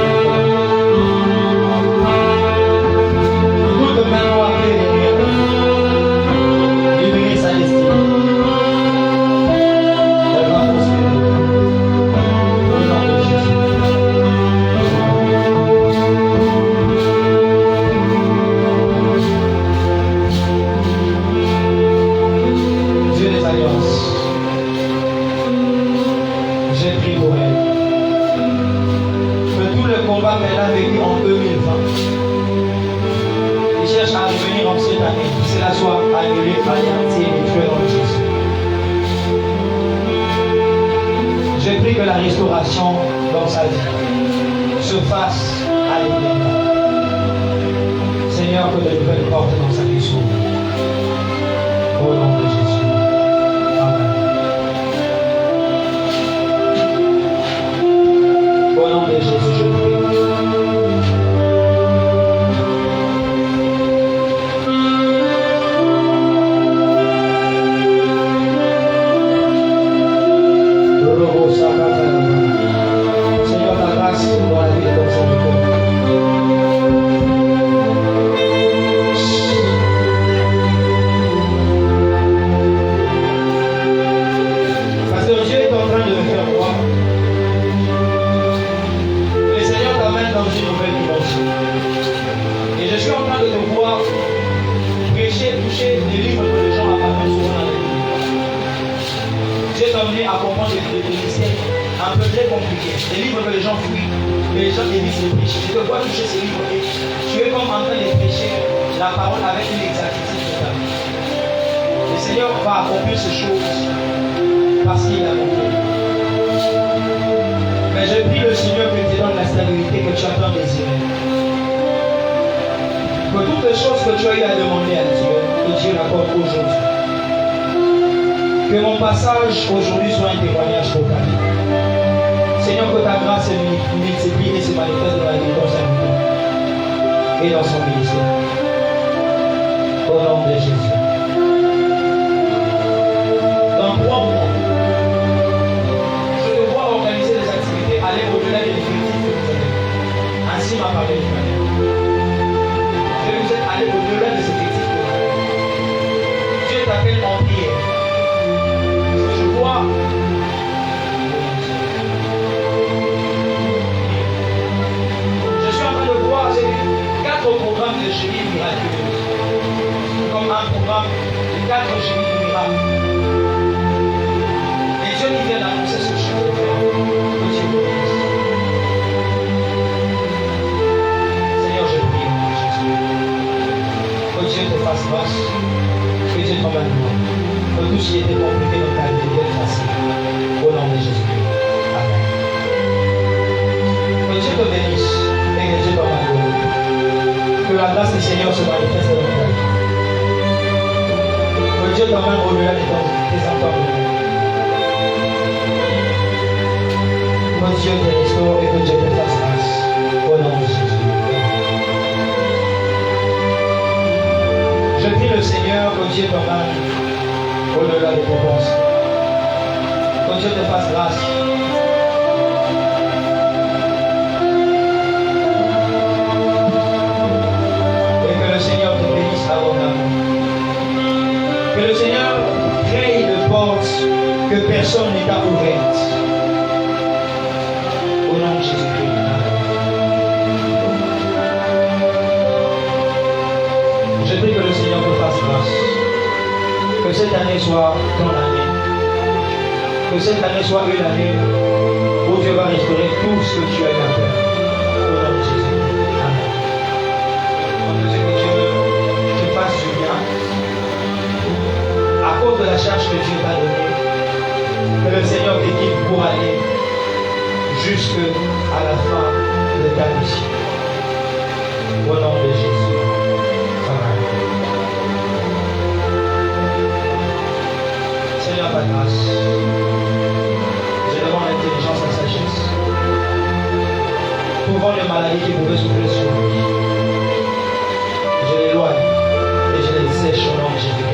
Libérer sa destinée. Elle va prospérer. Au nom de Jésus. Dieu des alliances, j'ai pris pour elle. Que tout le combat qu'elle a vécu en 2020 cherche à revenir en cette année, que cela soit annulé, anéanti et détruit dans Jésus. J'ai pris que la restauration dans sa vie se fasse à l'éternel. Seigneur, que de nouvelles portes dans sa vie s'ouvrent. Au nom de Jésus. Amen. Au nom de Jésus, je prie. Seigneur, ta grâce dans la vie de ton serviteur. donné à comprendre des mystères un peu très compliqués. Des livres que les gens fuient, que les gens évitent de prêcher. Je te vois toucher ces livres et tu es comme en train de prêcher la parole avec une exactitude totale. Le Seigneur va accomplir ces choses parce qu'il a compris. Mais je prie le Seigneur que tu donnes la stabilité que tu as tant désiré. Que toutes les choses que tu as eu à demander à Dieu, que Dieu l'accorde aujourd'hui. Que mon passage aujourd'hui soit un témoignage pour ta vie. Seigneur, que ta grâce se multiplie et se manifeste dans la vie de ton serviteur et dans son ministère. Au nom de Jésus. Dans 3 mois, je te vois organiser des activités, aller au-delà des effectifs que vous avez. Ainsi m'a parlé l'Israël. Je vais vous être allé au-delà des effectifs que vous avez. Dieu t'appelle en prière. Je vois. Je suis en train de voir 4 programmes de génie miraculeux. Comme un programme de 4 génies de miracles. Et Dieu qui vient d'annoncer ce chemin de fer. Que Dieu vous bénisse. Seigneur, je prie au nom de Jésus. Que Dieu te fasse grâce. Que Dieu t'emmène loin. Que tout ce qui était compliqué dans ta vie devienne facile. Au nom de Jésus. Amen. Que Dieu te bénisse et que Dieu t'emmène loin. Que la grâce du Seigneur se manifeste dans ta vie. Que Dieu t'emmène au-delà de tes entendements. Que Dieu te restaure et que Dieu te fasse grâce. Au nom de Jésus. Je prie le Seigneur que Dieu t'emmène au-delà de tes pensées. Que Dieu te fasse grâce. Et que le Seigneur te bénisse abondamment. Que le Seigneur crée une porte que personne n'est t'a ouverte. Au nom de Jésus-Christ. Je prie que le Seigneur te fasse grâce. Que cette année soit ton année. Que cette année soit une année où Dieu va restaurer tout ce que tu as eu à faire. Au nom de Jésus. Amen. Que Dieu te fasse du bien. À cause de la charge que Dieu t'a donnée, que le Seigneur t'équipe pour aller jusqu'à la fin de ta mission. Au nom de Jésus. Amen. Seigneur, ta grâce. Je demande l'intelligence et la sagesse. Trouvant les maladies qui pouvaient souffler sur lui. Je l'éloigne et je les sèche au nom de Jésus.